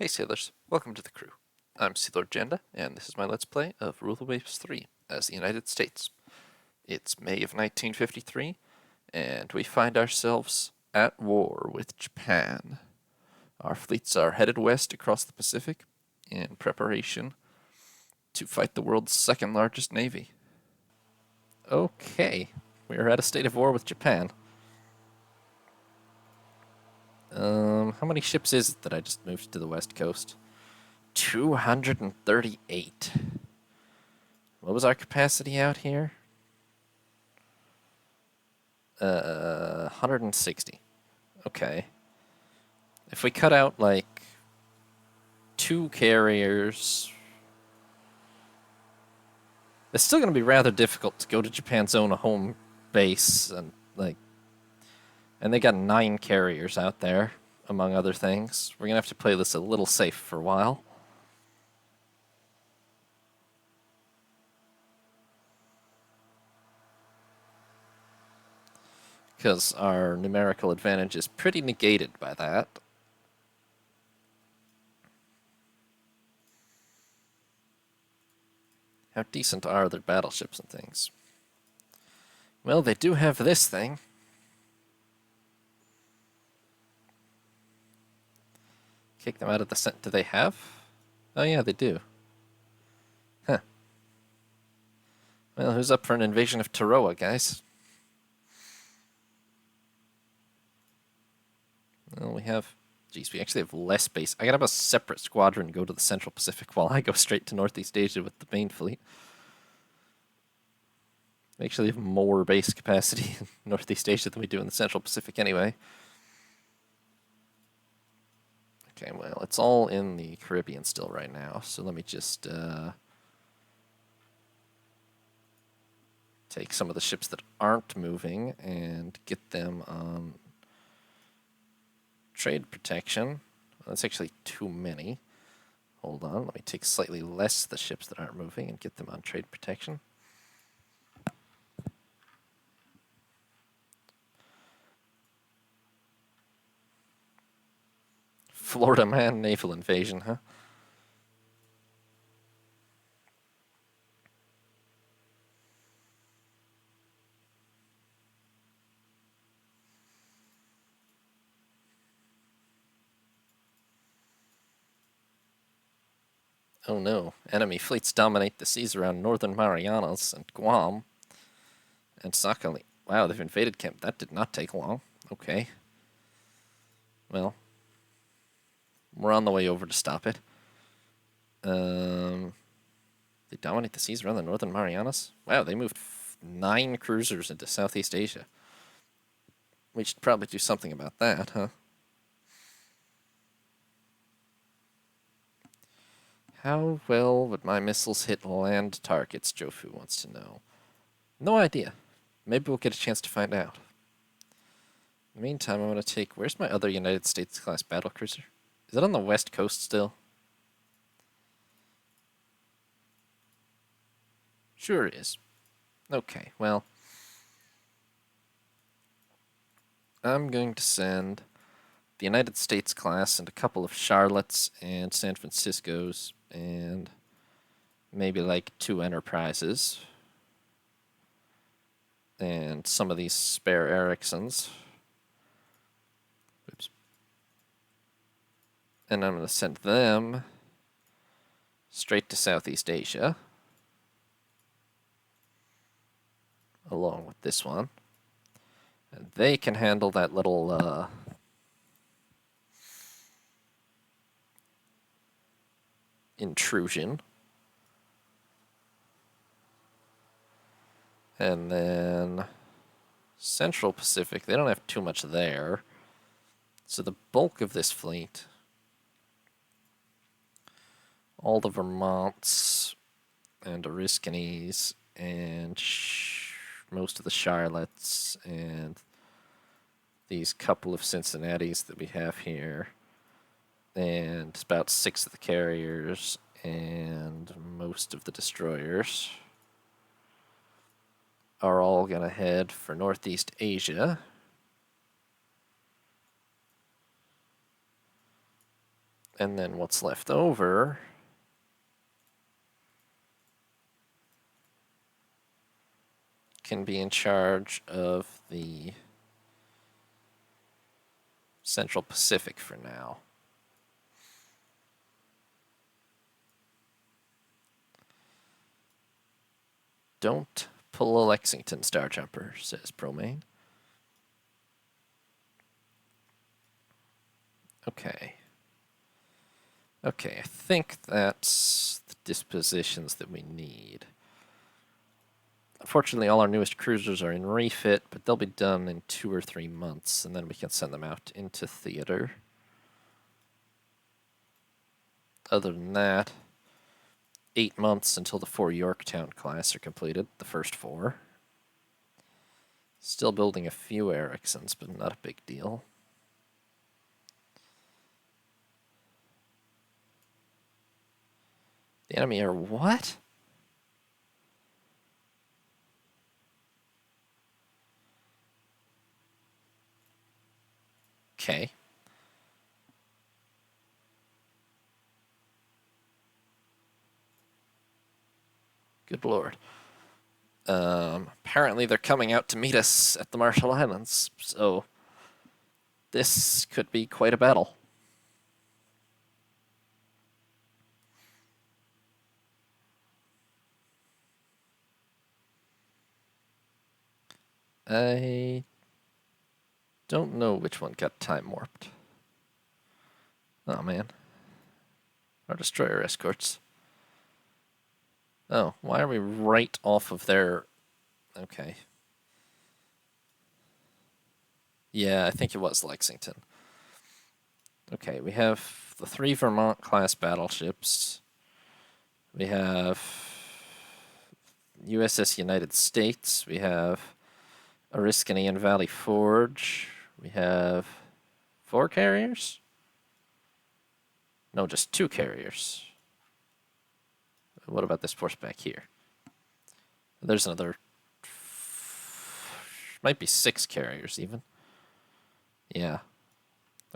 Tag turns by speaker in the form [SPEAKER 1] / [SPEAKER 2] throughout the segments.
[SPEAKER 1] Hey sailors, welcome to the crew. I'm Sea Lord Janda, and this is my Let's Play of Rule Waves 3 as the United States. It's May of 1953, and we find ourselves at war with Japan. Our fleets are headed west across the Pacific in preparation to fight the world's second largest navy. Okay, we are at a state of war with Japan. How many ships is it that I just moved to the west coast? 238. What was our capacity out here? 160. Okay. If we cut out, like, 2 carriers, it's still going to be rather difficult to go to Japan's own home base, and they got 9 carriers out there, among other things. We're going to have to play this a little safe for a while. Because our numerical advantage is pretty negated by that. How decent are their battleships and things? Well, they do have this thing. Kick them out of the set. Do they have? Oh yeah, they do. Huh. Well, who's up for an invasion of Tarawa, guys? Well, we have... Geez, we actually have less base. I gotta have a separate squadron go to the Central Pacific while I go straight to Northeast Asia with the main fleet. We actually have more base capacity in Northeast Asia than we do in the Central Pacific anyway. Okay, well, it's all in the Caribbean still right now, so let me just take some of the ships that aren't moving and get them on trade protection. Well, that's actually too many. Hold on, let me take slightly less of the ships that aren't moving and get them on trade protection. Florida man naval invasion, huh? Oh no, enemy fleets dominate the seas around northern Marianas and Guam and Sakhalin. Wow, they've invaded camp. That did not take long. Okay. Well, we're on the way over to stop it. They dominate the seas around the northern Marianas? Wow, they moved 9 cruisers into Southeast Asia. We should probably do something about that, huh? How well would my missiles hit land targets, Jofu wants to know. No idea. Maybe we'll get a chance to find out. In the meantime, I'm going to take... Where's my other United States-class battlecruiser? Is it on the west coast still? Sure it is. Okay, well... I'm going to send the United States class and a couple of Charlottes and San Franciscos and maybe like 2 Enterprises and some of these spare Ericssons. Oops. And I'm going to send them straight to Southeast Asia along with this one. And they can handle that little intrusion. And then Central Pacific, they don't have too much there. So the bulk of this fleet, all the Vermonts and Oriskanies and most of the Charlottes and these couple of Cincinnatis that we have here, and about 6 of the carriers and most of the destroyers are all going to head for Northeast Asia. And then what's left over can be in charge of the Central Pacific for now. Don't pull a Lexington Star Jumper, says Promain. Okay. Okay, I think that's the dispositions that we need. Unfortunately, all our newest cruisers are in refit, but they'll be done in 2 or 3 months, and then we can send them out into theater. Other than that, 8 months until the 4 Yorktown class are completed, the first 4. Still building a few Ericssons, but not a big deal. The enemy are what? Okay. Good lord. Apparently they're coming out to meet us at the Marshall Islands, so this could be quite a battle. I don't know which one got time warped. Oh man. Our destroyer escorts. Oh, why are we right off of their... Okay. Yeah, I think it was Lexington. Okay, we have the 3 Vermont-class battleships. We have USS United States. We have Oriskany and Valley Forge. We have 4 carriers? No, just 2 carriers. What about this force back here? There's another... Might be 6 carriers, even. Yeah.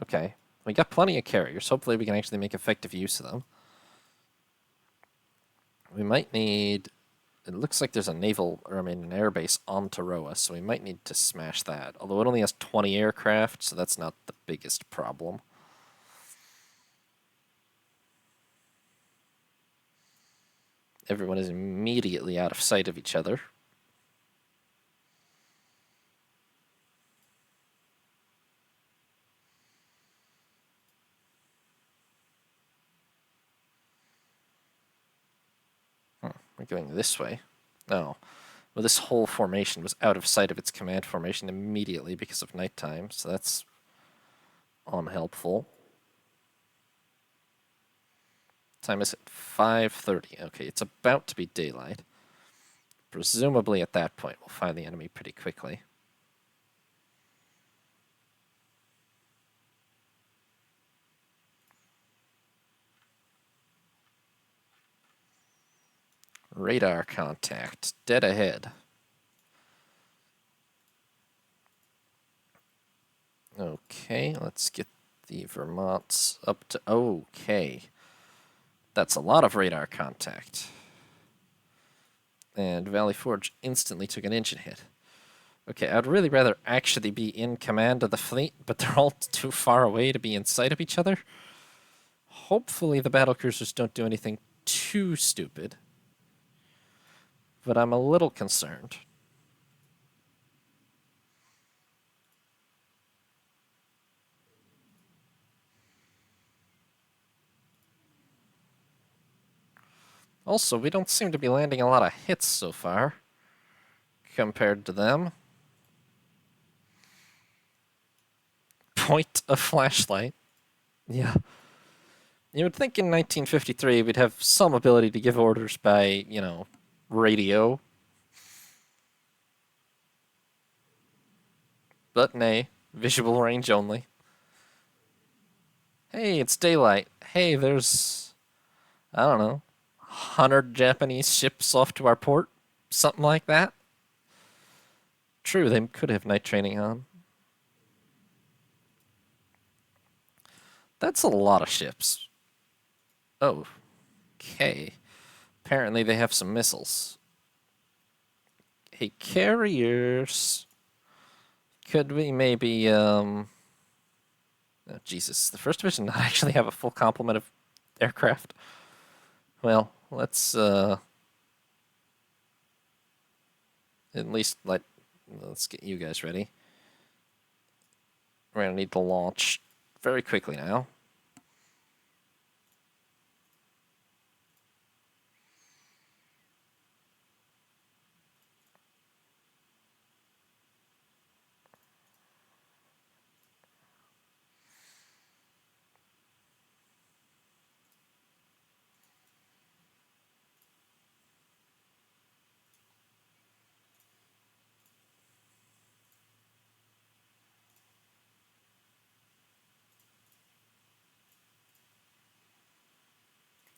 [SPEAKER 1] Okay. We got plenty of carriers. Hopefully we can actually make effective use of them. We might need... It looks like there's a naval, or I mean an airbase on Tarawa, so we might need to smash that. Although it only has 20 aircraft, so that's not the biggest problem. Everyone is immediately out of sight of each other. We're going this way. No. Well, this whole formation was out of sight of its command formation immediately because of nighttime, so that's unhelpful. Time is at 5:30. Okay, it's about to be daylight. Presumably at that point we'll find the enemy pretty quickly. Radar contact. Dead ahead. Okay, let's get the Vermonts up to... Okay. That's a lot of radar contact. And Valley Forge instantly took an engine hit. Okay, I'd really rather actually be in command of the fleet, but they're all too far away to be in sight of each other. Hopefully the battlecruisers don't do anything too stupid. But I'm a little concerned. Also, we don't seem to be landing a lot of hits so far, compared to them. Point a flashlight. Yeah. You would think in 1953 we'd have some ability to give orders by, you know, radio. But nay, visual range only. Hey, it's daylight. Hey, there's, I don't know, 100 Japanese ships off to our port? Something like that? True, they could have night training on. That's a lot of ships. Oh, okay. Apparently they have some missiles. Hey, carriers. Could we maybe, oh, Jesus, the First Division not actually have a full complement of aircraft? Well, at least let's get you guys ready. We're gonna need to launch very quickly now.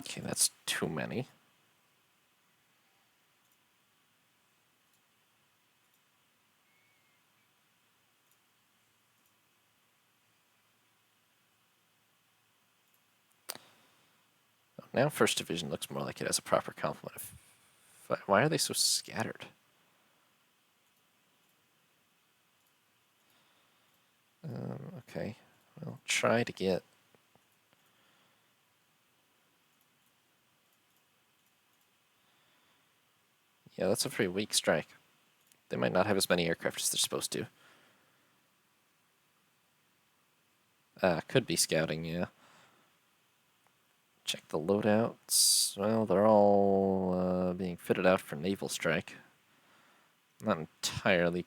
[SPEAKER 1] Okay, that's too many. Now First Division looks more like it has a proper complement of... Why are they so scattered? Okay, well, try to get... Yeah, that's a pretty weak strike. They might not have as many aircraft as they're supposed to. Could be scouting, yeah. Check the loadouts. Well, they're all being fitted out for naval strike. Not entirely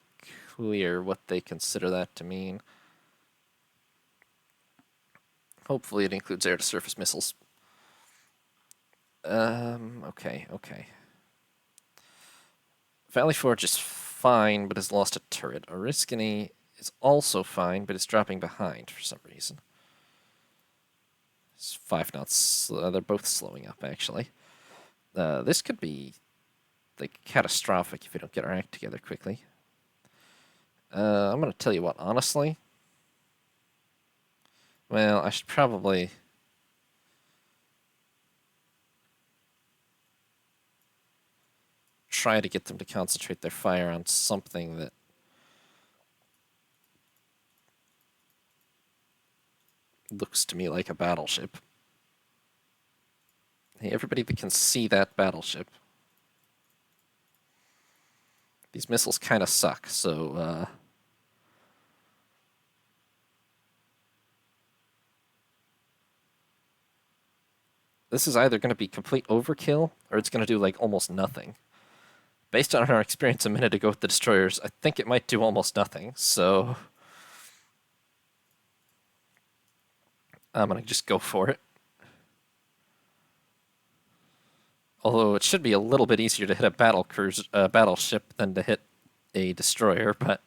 [SPEAKER 1] clear what they consider that to mean. Hopefully it includes air-to-surface missiles. Okay. Valley Forge is fine, but has lost a turret. Oriskany is also fine, but is dropping behind for some reason. It's 5 knots. They're both slowing up, actually. This could be like catastrophic if we don't get our act together quickly. I'm going to tell you what, honestly. Well, I should probably... try to get them to concentrate their fire on something that looks to me like a battleship. Hey, everybody that can see that battleship. These missiles kind of suck, so, this is either going to be complete overkill, or it's going to do, like, almost nothing. Based on our experience a minute ago with the destroyers, I think it might do almost nothing, so... I'm going to just go for it. Although it should be a little bit easier to hit a battleship than to hit a destroyer, but...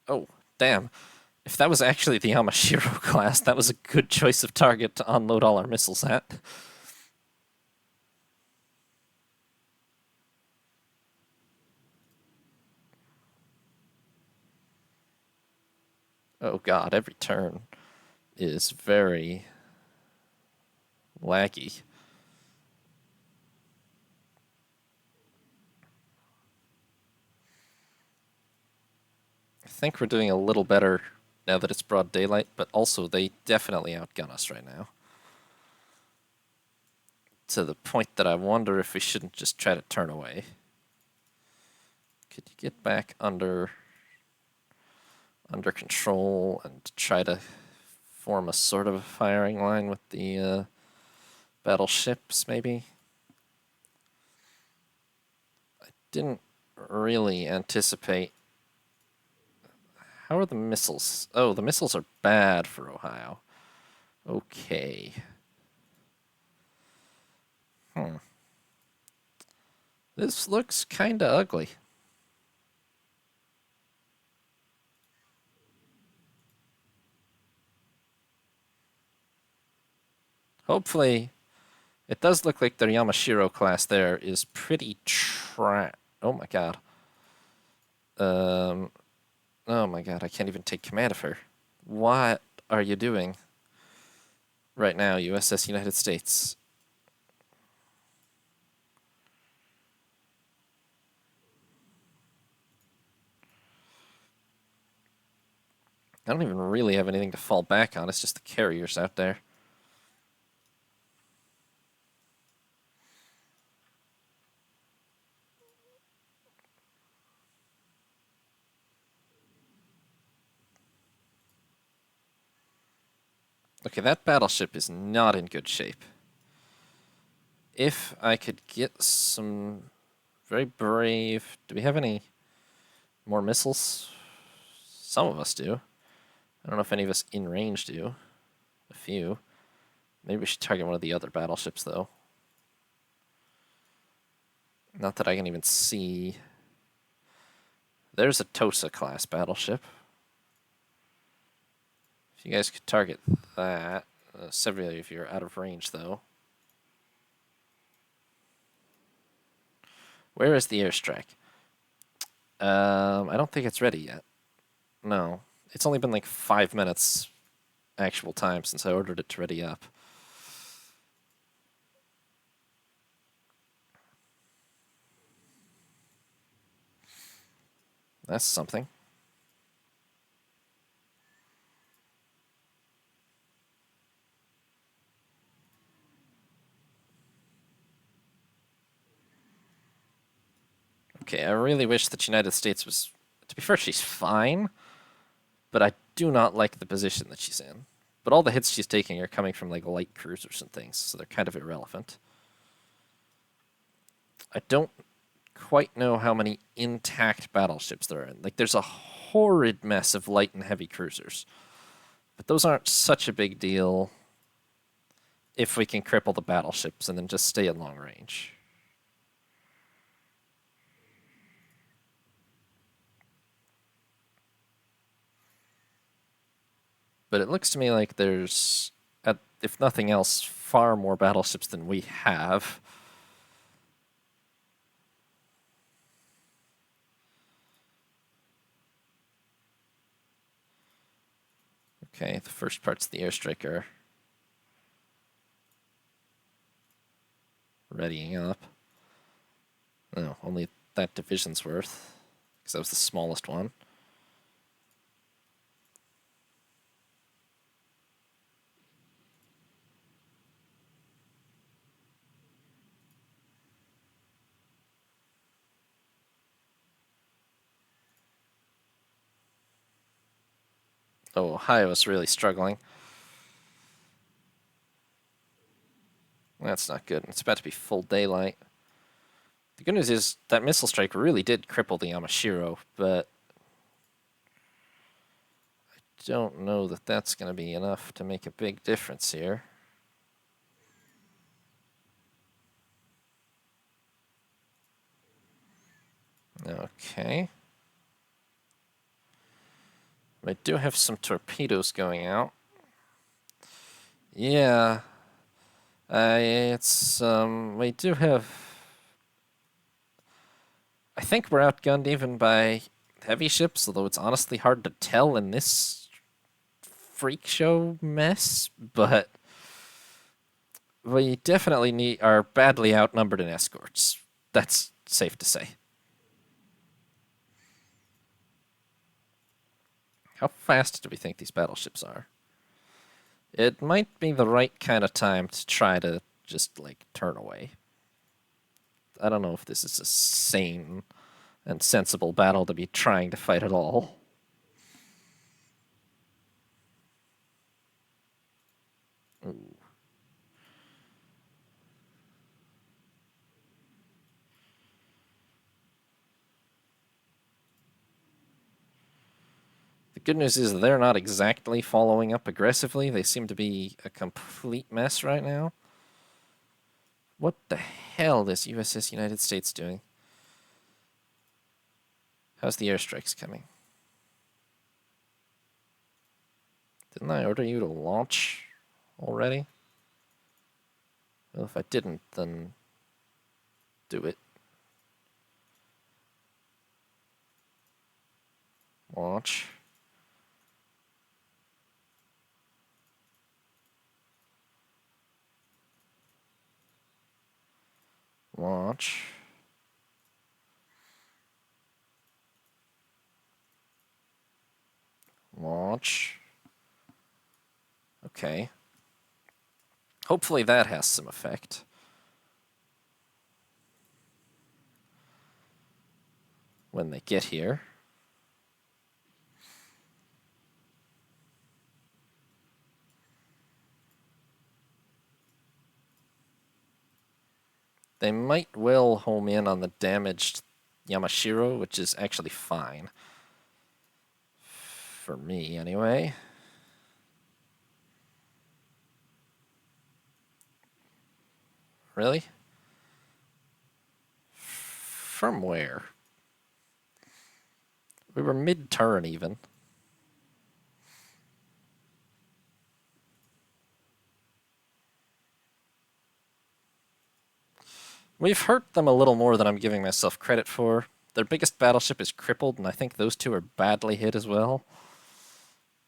[SPEAKER 1] Oh, damn. If that was actually the Yamashiro class, that was a good choice of target to unload all our missiles at. Oh god, every turn is very laggy. I think we're doing a little better now that it's broad daylight, but also they definitely outgun us right now. To the point that I wonder if we shouldn't just try to turn away. Could you get back under control and try to form a sort of a firing line with the battleships, maybe? I didn't really anticipate... How are the missiles? Oh, the missiles are bad for Ohio. Okay. This looks kinda ugly. Hopefully, it does look like their Yamashiro class there is pretty Oh my god. Oh my god, I can't even take command of her. What are you doing right now, USS United States? I don't even really have anything to fall back on. It's just the carriers out there. Okay, that battleship is not in good shape. If I could get some very brave... Do we have any more missiles? Some of us do. I don't know if any of us in range do. A few. Maybe we should target one of the other battleships, though. Not that I can even see. There's a Tosa-class battleship. If you guys could target that. Several of you are out of range, though. Where is the airstrike? I don't think it's ready yet. No. It's only been like 5 minutes actual time since I ordered it to ready up. That's something. Okay, I really wish that United States was... To be fair, she's fine, but I do not like the position that she's in. But all the hits she's taking are coming from like light cruisers and things, so they're kind of irrelevant. I don't quite know how many intact battleships there are. Like, there's a horrid mess of light and heavy cruisers. But those aren't such a big deal if we can cripple the battleships and then just stay at long range. But it looks to me like there's, if nothing else, far more battleships than we have. Okay, the first part's the airstrike are readying up. No, only that division's worth, because that was the smallest one. Oh, Ohio's really struggling. That's not good. It's about to be full daylight. The good news is that missile strike really did cripple the Yamashiro, but I don't know that that's going to be enough to make a big difference here. Okay. We do have some torpedoes going out. Yeah. We do have... I think we're outgunned even by heavy ships, although it's honestly hard to tell in this freak show mess, but we definitely are badly outnumbered in escorts. That's safe to say. How fast do we think these battleships are? It might be the right kind of time to try to just, like, turn away. I don't know if this is a sane and sensible battle to be trying to fight at all. Ooh. The good news is they're not exactly following up aggressively. They seem to be a complete mess right now. What the hell is USS United States doing? How's the airstrikes coming? Didn't I order you to launch already? Well, if I didn't, then do it. Launch. Launch. Launch. Okay. Hopefully that has some effect. When they get here. They might well home in on the damaged Yamashiro, which is actually fine. For me, anyway. Really? From where? We were mid-turn, even. We've hurt them a little more than I'm giving myself credit for. Their biggest battleship is crippled, and I think those two are badly hit as well.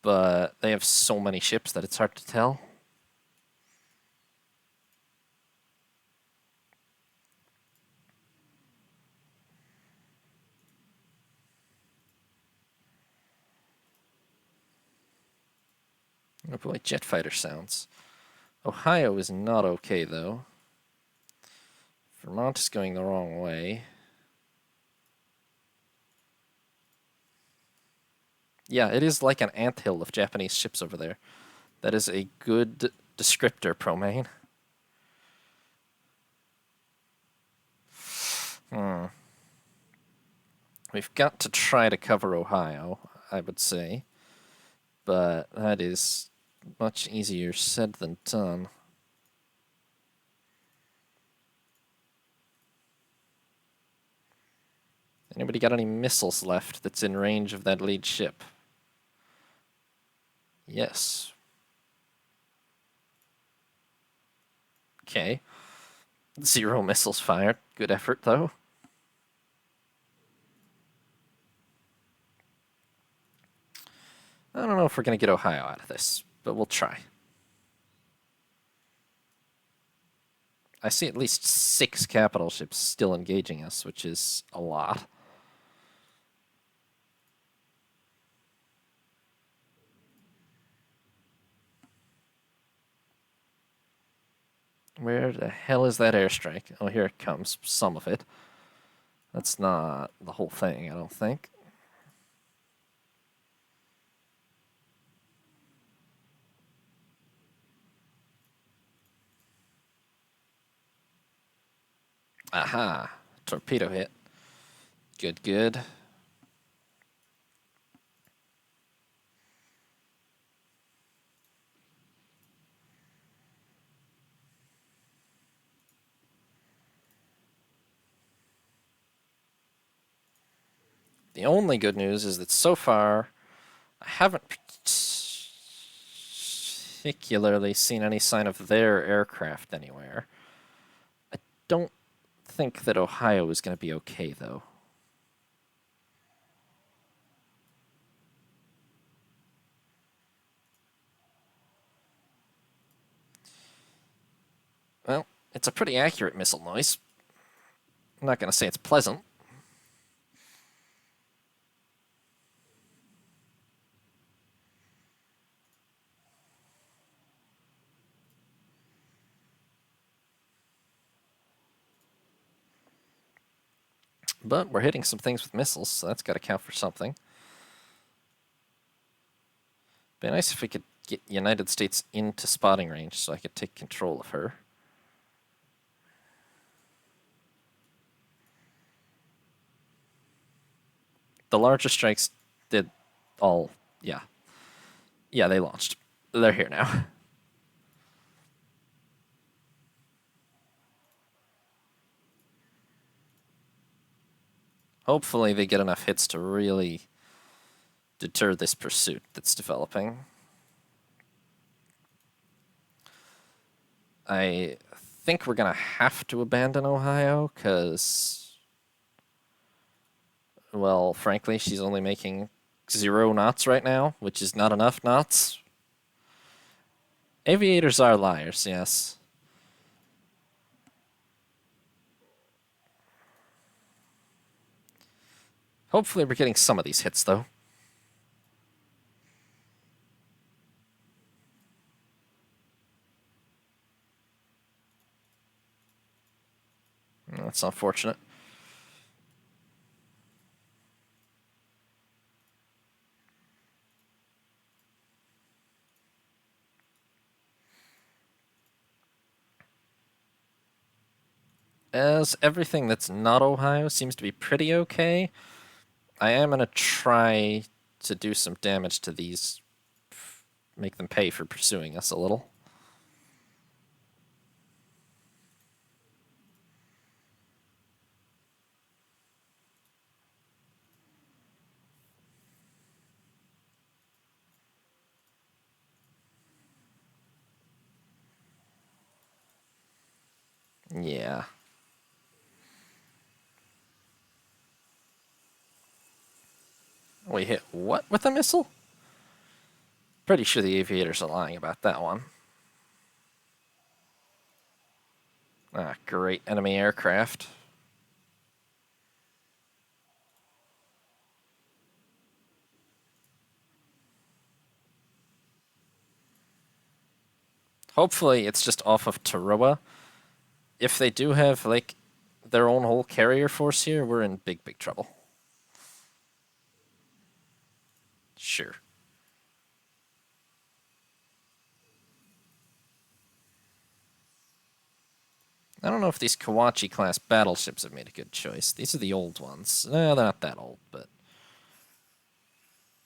[SPEAKER 1] But they have so many ships that it's hard to tell. Oh boy, jet fighter sounds. Ohio is not okay, though. Vermont is going the wrong way. Yeah, it is like an anthill of Japanese ships over there. That is a good descriptor, Promain. We've got to try to cover Ohio, I would say. But that is much easier said than done. Anybody got any missiles left that's in range of that lead ship? Yes. Okay. 0 missiles fired. Good effort, though. I don't know if we're going to get Ohio out of this, but we'll try. I see at least 6 capital ships still engaging us, which is a lot. Where the hell is that airstrike? Oh, here it comes. Some of it. That's not the whole thing, I don't think. Aha! Torpedo hit. Good, good. The only good news is that so far, I haven't particularly seen any sign of their aircraft anywhere. I don't think that Ohio is going to be okay, though. Well, it's a pretty accurate missile noise. I'm not going to say it's pleasant. But we're hitting some things with missiles, so that's got to count for something. Be nice if we could get United States into spotting range so I could take control of her. The larger strikes did all, yeah. Yeah, they launched. They're here now. Hopefully they get enough hits to really deter this pursuit that's developing. I think we're going to have to abandon Ohio, because, well, frankly, she's only making 0 knots right now, which is not enough knots. Aviators are liars, yes. Hopefully we're getting some of these hits, though. That's unfortunate. As everything that's not Ohio seems to be pretty okay, I am going to try to do some damage to these, make them pay for pursuing us a little. Yeah. We hit what with a missile? Pretty sure the aviators are lying about that one. Ah, great enemy aircraft. Hopefully it's just off of Tarawa. If they do have, like, their own whole carrier force here, we're in big, big trouble. Sure. I don't know if these Kawachi-class battleships have made a good choice. These are the old ones. No, they're not that old, but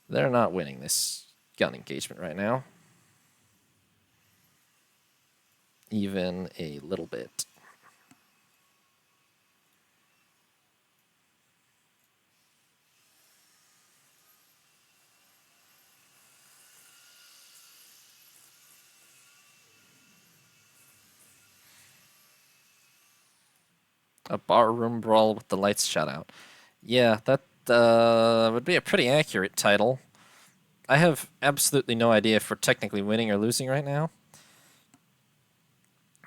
[SPEAKER 1] they're not winning this gun engagement right now. Even a little bit. A barroom brawl with the lights shut out. Yeah, that would be a pretty accurate title. I have absolutely no idea if we're technically winning or losing right now.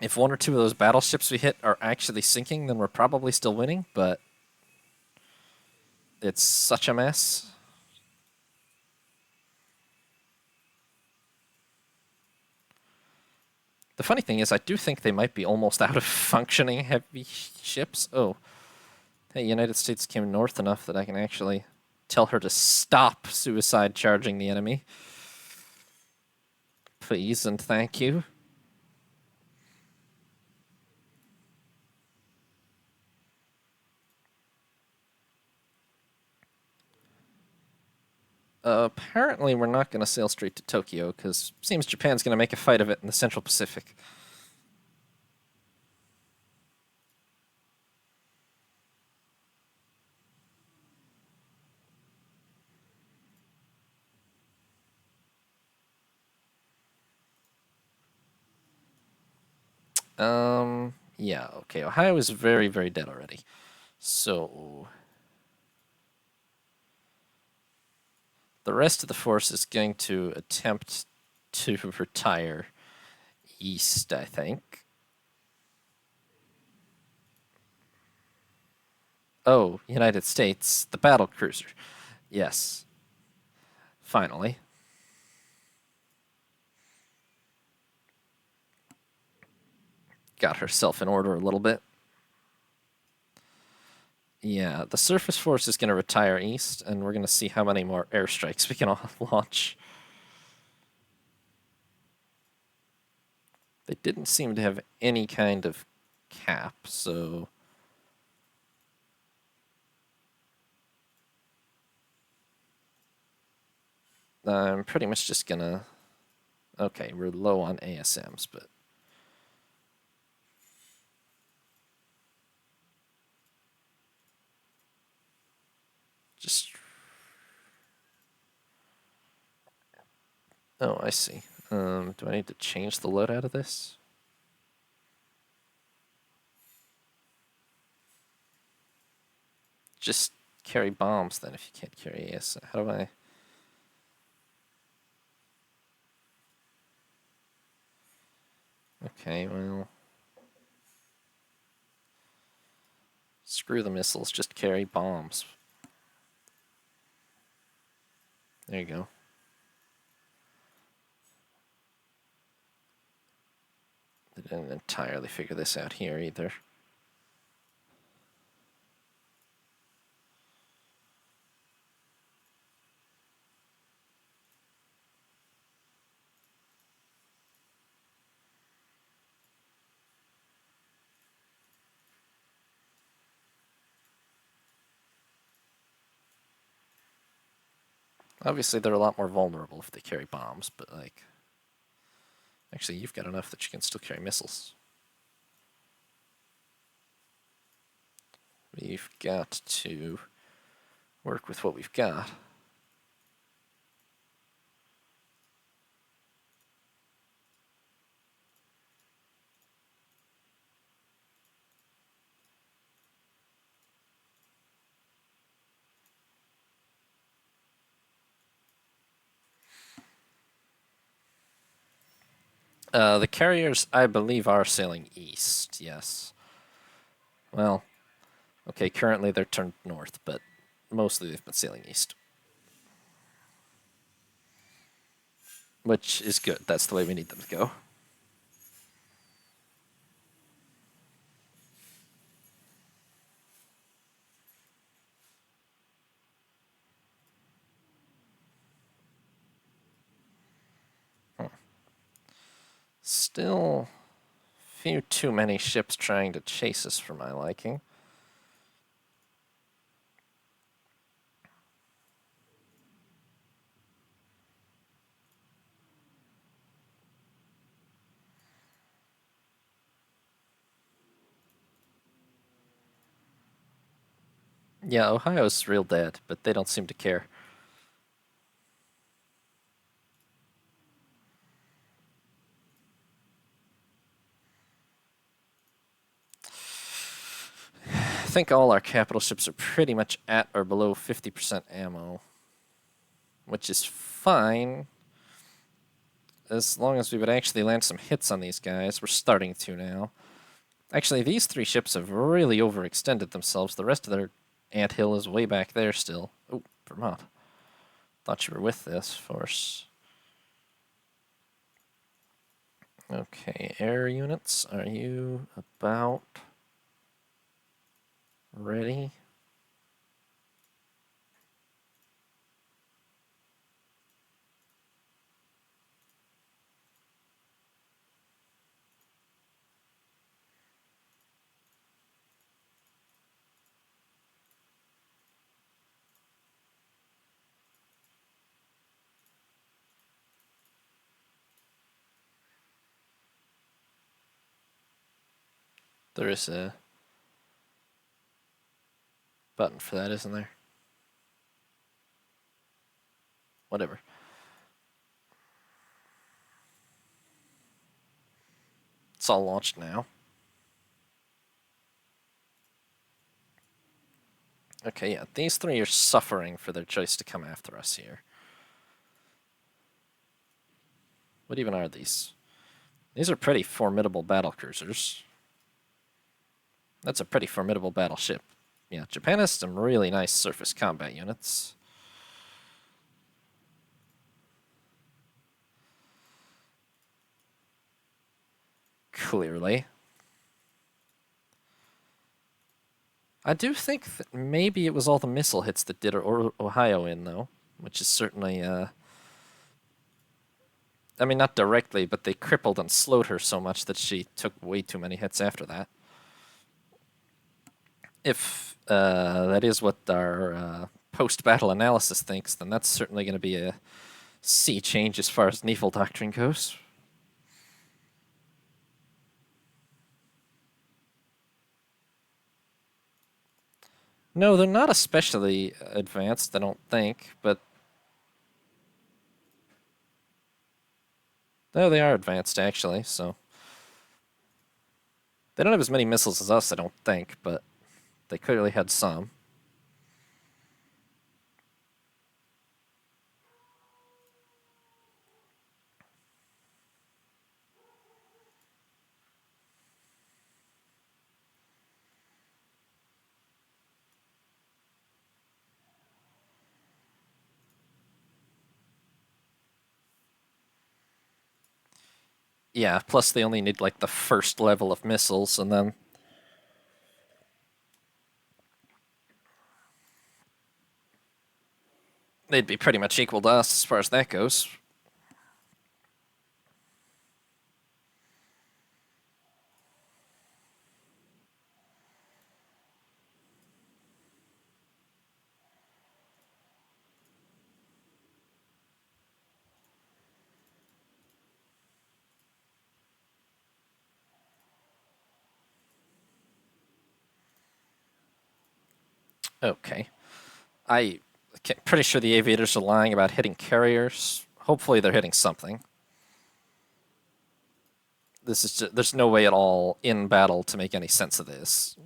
[SPEAKER 1] If one or two of those battleships we hit are actually sinking, then we're probably still winning, but it's such a mess. The funny thing is, I do think they might be almost out of functioning heavy ships. Oh, hey, United States came north enough that I can actually tell her to stop suicide charging the enemy. Please and thank you. Apparently, we're not going to sail straight to Tokyo, because it seems Japan's going to make a fight of it in the Central Pacific. Yeah, okay. Ohio is very, very dead already. So, the rest of the force is going to attempt to retire east, I think. Oh, United States, the battle cruiser. Yes. Finally. Got herself in order a little bit. Yeah, the surface force is going to retire east, and we're going to see how many more airstrikes we can launch. They didn't seem to have any kind of cap, so... I'm pretty much just gonna... Okay, we're low on ASMs, but... Just... Oh, I see. Do I need to change the loadout of this? Just carry bombs, then, if you can't carry AS. How do I... Okay, well... Screw the missiles, just carry bombs. There you go. They didn't entirely figure this out here either. Obviously, they're a lot more vulnerable if they carry bombs, but, like... Actually, you've got enough that you can still carry missiles. We've got to work with what we've got. The carriers, I believe, are sailing east, yes. Well, okay, currently they're turned north, but mostly they've been sailing east. Which is good. That's the way we need them to go. Still, few too many ships trying to chase us for my liking. Yeah, Ohio's real dead, but they don't seem to care. I think all our capital ships are pretty much at or below 50% ammo, which is fine, as long as we would actually land some hits on these guys. We're starting to now. Actually, these three ships have really overextended themselves. The rest of their anthill is way back there still. Oh, Vermont. Thought you were with this force. Okay, air units, are you about ready? There is a button for that, isn't there? Whatever. It's all launched now. Okay, yeah, these three are suffering for their choice to come after us here. What even are these? These are pretty formidable battle cruisers. That's a pretty formidable battleship. Yeah, Japan has some really nice surface combat units. Clearly. I do think that maybe it was all the missile hits that did Ohio in, though, which is certainly, I mean, not directly, but they crippled and slowed her so much that she took way too many hits after that. If that is what our post-battle analysis thinks, then that's certainly going to be a sea change as far as naval doctrine goes. No, they're not especially advanced, I don't think, but... No, they are advanced, actually, so... They don't have as many missiles as us, I don't think, but they clearly had some. Yeah, plus they only need like the first level of missiles, and then they'd be pretty much equal to us as far as that goes. Okay. I pretty sure the aviators are lying about hitting carriers. Hopefully they're hitting something. This is just, there's no way at all in battle to make any sense of this.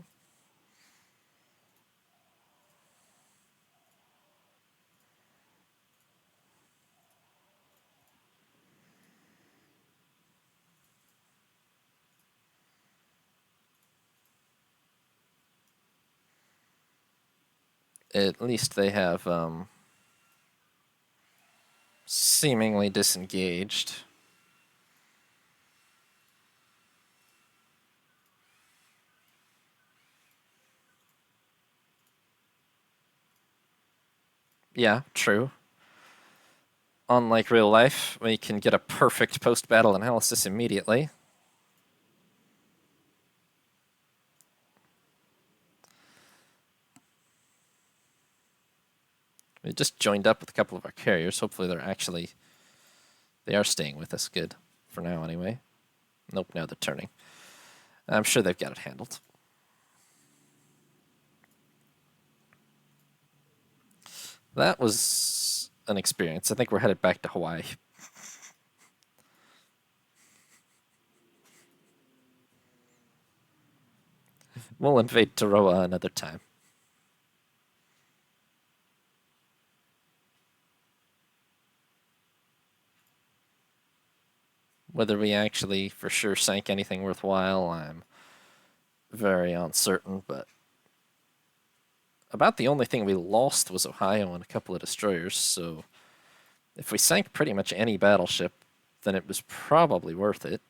[SPEAKER 1] At least they have seemingly disengaged. Yeah, true. Unlike real life, we can get a perfect post-battle analysis immediately. We just joined up with a couple of our carriers. Hopefully they are staying with us. Good. For now, anyway. Nope, now they're turning. I'm sure they've got it handled. That was an experience. I think we're headed back to Hawaii. We'll invade Tarawa another time. Whether we actually for sure sank anything worthwhile, I'm very uncertain, but about the only thing we lost was Ohio and a couple of destroyers, so if we sank pretty much any battleship, then it was probably worth it.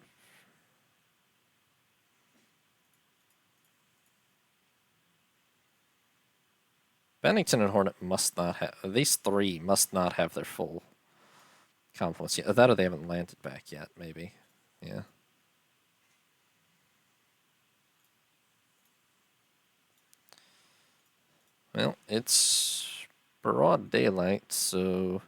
[SPEAKER 1] Bennington and Hornet must not have, these three must not have their full confluence yet. That or they haven't landed back yet, maybe. Yeah. Well, it's broad daylight, so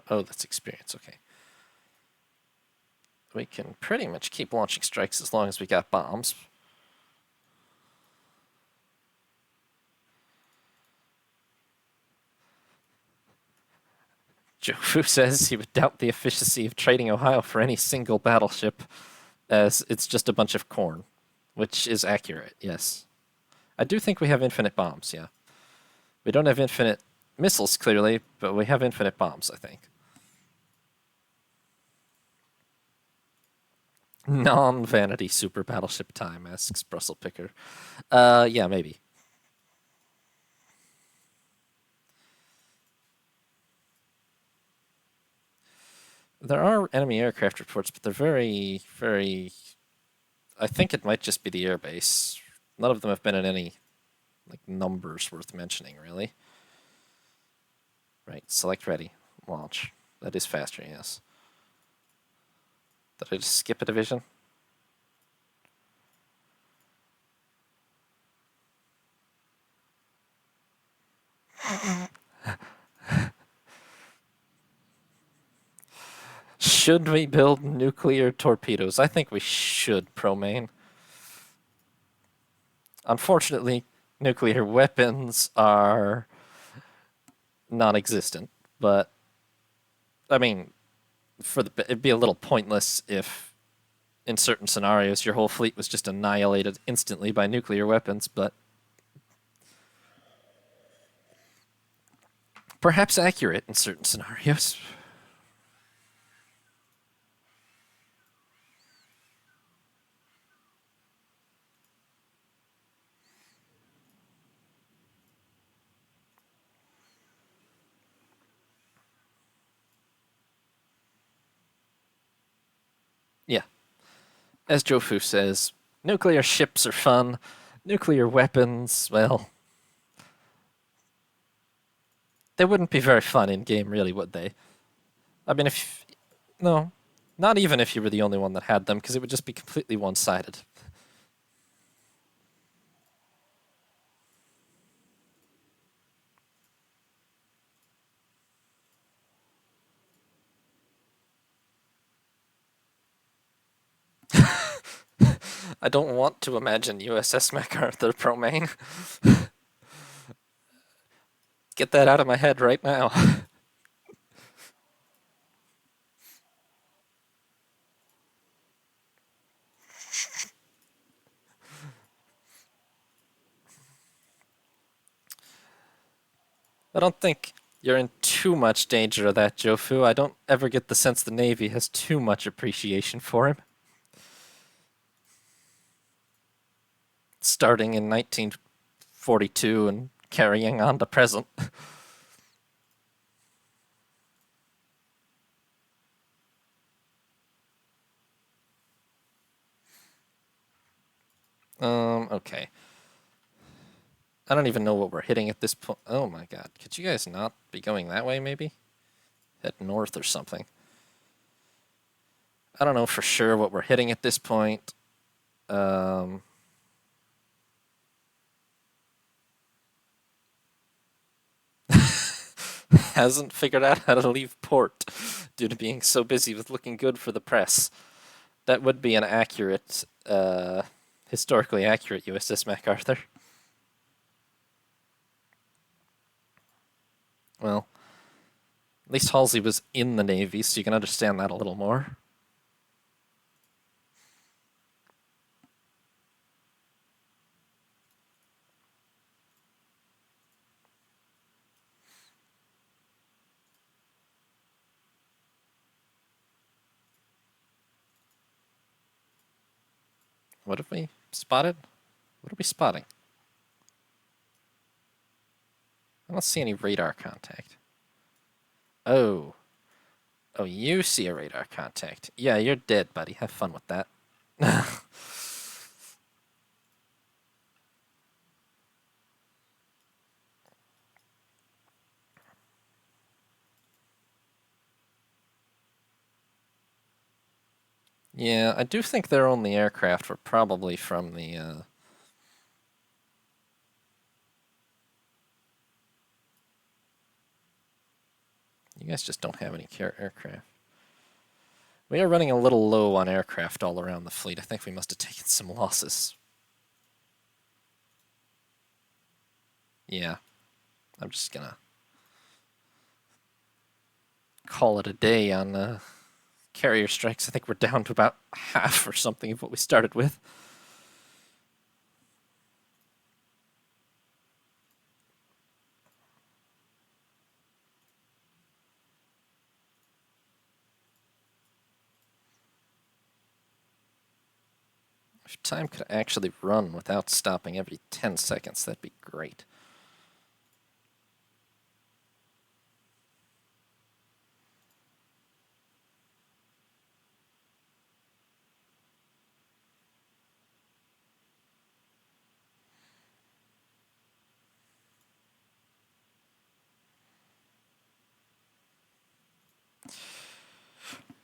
[SPEAKER 1] oh, that's experience. Okay. We can pretty much keep launching strikes as long as we got bombs. Jofu says he would doubt the efficiency of trading Ohio for any single battleship, as it's just a bunch of corn, which is accurate, yes. I do think we have infinite bombs, yeah. We don't have infinite missiles, clearly, but we have infinite bombs, I think. Non-vanity super battleship time, asks Brussels Picker. Yeah, maybe. There are enemy aircraft reports, but they're very, very. I think it might just be the airbase. None of them have been in any like numbers worth mentioning, really. Right, select ready, launch. That is faster, yes. Did I just skip a division? Should we build nuclear torpedoes? I think we should, Pro-Main. Unfortunately, nuclear weapons are non-existent, but I mean, it'd be a little pointless if, in certain scenarios, your whole fleet was just annihilated instantly by nuclear weapons. But perhaps accurate in certain scenarios. Yeah. As Jofu says, nuclear ships are fun. Nuclear weapons, well, they wouldn't be very fun in game, really, would they? I mean, if. No. Not even if you were the only one that had them, because it would just be completely one sided. I don't want to imagine USS MacArthur Pro Main. Get that out of my head right now. I don't think you're in too much danger of that, Jofu. I don't ever get the sense the Navy has too much appreciation for him. Starting in 1942 and carrying on to present. Okay. I don't even know what we're hitting at this point. Oh my god. Could you guys not be going that way, maybe? Head north or something. I don't know for sure what we're hitting at this point. Hasn't figured out how to leave port due to being so busy with looking good for the press. That would be an accurate, historically accurate USS MacArthur. Well, at least Halsey was in the Navy, so you can understand that a little more. What have we spotted? What are we spotting? I don't see any radar contact. Oh. Oh, you see a radar contact. Yeah, you're dead, buddy. Have fun with that. Yeah, I do think their only aircraft were probably from the, You guys just don't have any aircraft. We are running a little low on aircraft all around the fleet. I think we must have taken some losses. Yeah. I'm just gonna call it a day on carrier strikes. I think we're down to about half or something of what we started with. If time could actually run without stopping every 10 seconds, that'd be great.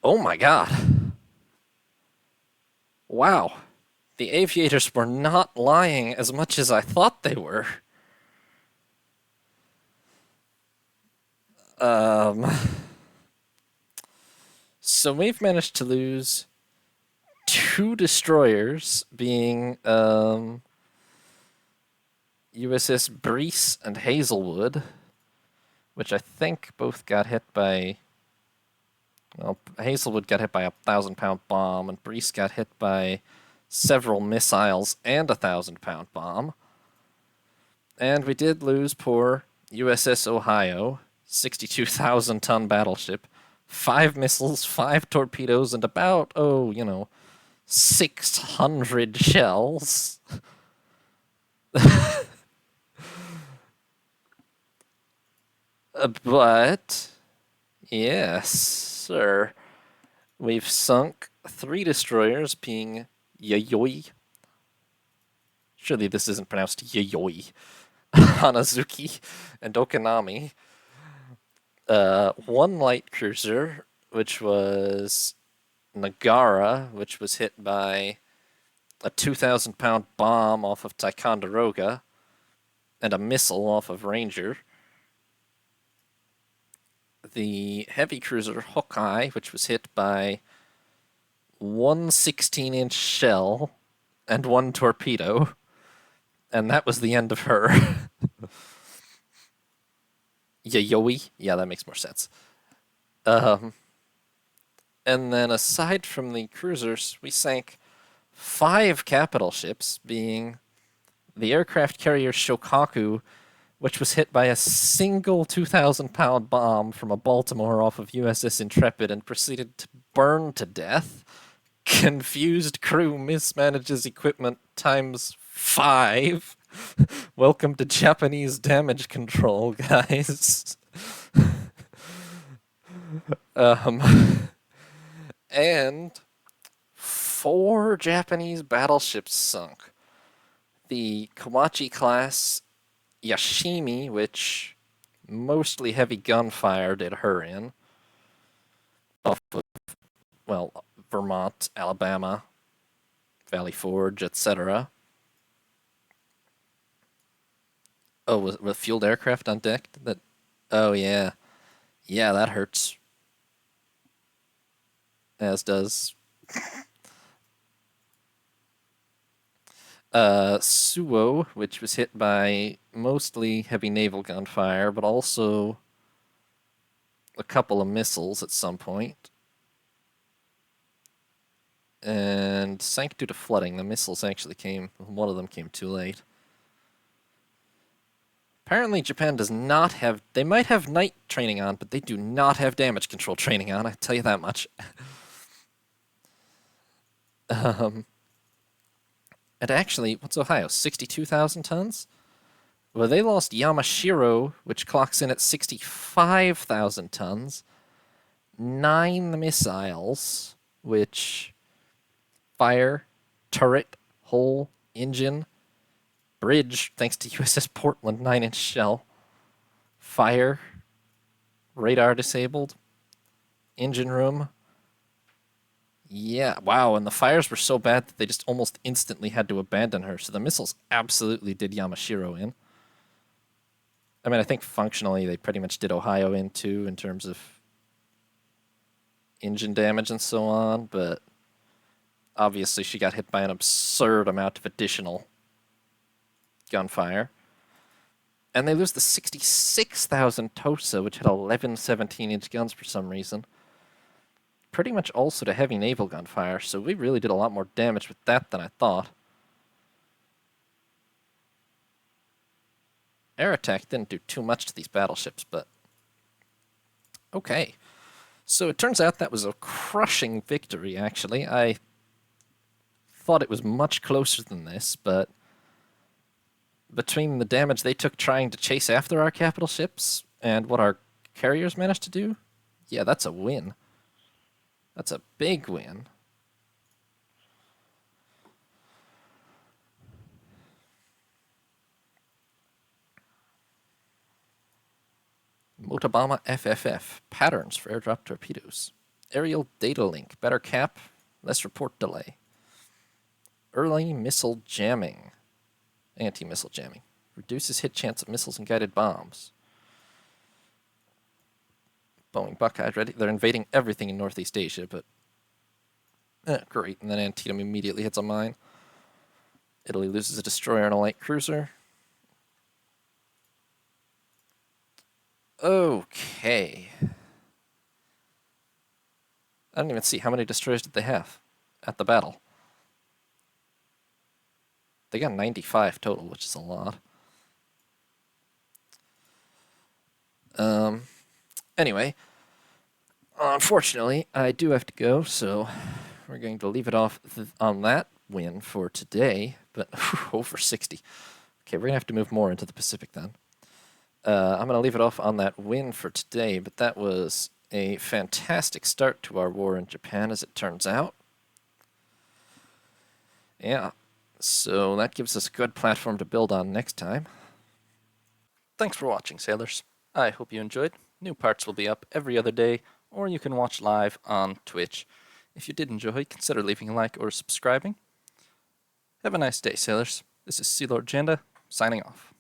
[SPEAKER 1] Oh my god. Wow. The aviators were not lying as much as I thought they were. Um, so we've managed to lose 2 destroyers, being USS Breese and Hazelwood, which I think both got hit by. Well, Hazelwood got hit by a 1,000-pound bomb, and Breese got hit by several missiles and a 1,000-pound bomb. And we did lose poor USS Ohio. 62,000-ton battleship, 5 missiles, 5 torpedoes, and about, 600 shells. But, yes, sir, we've sunk 3 destroyers, being Yayoi. Surely this isn't pronounced Yayoi. Hanazuki and Okanami. 1 light cruiser, which was Nagara, which was hit by a 2,000-pound bomb off of Ticonderoga, and a missile off of Ranger. The heavy cruiser Hawkeye, which was hit by 1 16-inch shell and 1 torpedo, and that was the end of her. Yayoi? Yeah, that makes more sense. And then aside from the cruisers, we sank 5 capital ships, being the aircraft carrier Shokaku, which was hit by a single 2,000-pound bomb from a Baltimore off of USS Intrepid and proceeded to burn to death. Confused crew mismanages equipment times 5. Welcome to Japanese damage control, guys. And 4 Japanese battleships sunk. The Kawachi class Yashimi, which mostly heavy gunfire did her in, off of, Vermont, Alabama, Valley Forge, etc. Oh, was fueled aircraft on deck? Oh, yeah. Yeah, that hurts. As does Suwo, which was hit by mostly heavy naval gunfire, but also a couple of missiles at some point. And sank due to flooding. The missiles actually one of them came too late. Apparently Japan does not have, they might have night training on, but they do not have damage control training on, I tell you that much. And actually, what's Ohio? 62,000 tons? Well, they lost Yamashiro, which clocks in at 65,000 tons. 9 missiles, which fire, turret, hull, engine, bridge, thanks to USS Portland, 9-inch shell. Fire, radar disabled, engine room. Yeah, wow, and the fires were so bad that they just almost instantly had to abandon her, so the missiles absolutely did Yamashiro in. I mean, I think functionally they pretty much did Ohio in too, in terms of engine damage and so on, but obviously she got hit by an absurd amount of additional gunfire. And they lose the 66,000 Tosa, which had 11 17-inch guns for some reason. Pretty much also to heavy naval gunfire, so we really did a lot more damage with that than I thought. Air attack didn't do too much to these battleships, but okay. So it turns out that was a crushing victory, actually. I thought it was much closer than this, but between the damage they took trying to chase after our capital ships and what our carriers managed to do, yeah, that's a win. That's a big win. Motabama FFF. Patterns for airdrop torpedoes. Aerial data link. Better cap, less report delay. Early missile jamming. Anti-missile jamming. Reduces hit chance of missiles and guided bombs. Boeing Buckeye ready. They're invading everything in Northeast Asia, but great. And then Antietam immediately hits a mine. Italy loses a destroyer and a light cruiser. Okay. I don't even see how many destroyers did they have at the battle. They got 95 total, which is a lot. Anyway, unfortunately, I do have to go, so we're going to leave it off on that win for today, but over 60. Okay, we're going to have to move more into the Pacific then. I'm going to leave it off on that win for today, but that was a fantastic start to our war in Japan, as it turns out. Yeah, so that gives us a good platform to build on next time. Thanks for watching, sailors. I hope you enjoyed. New parts will be up every other day, or you can watch live on Twitch. If you did enjoy, consider leaving a like or subscribing. Have a nice day, sailors. This is Sea Lord Janda, signing off.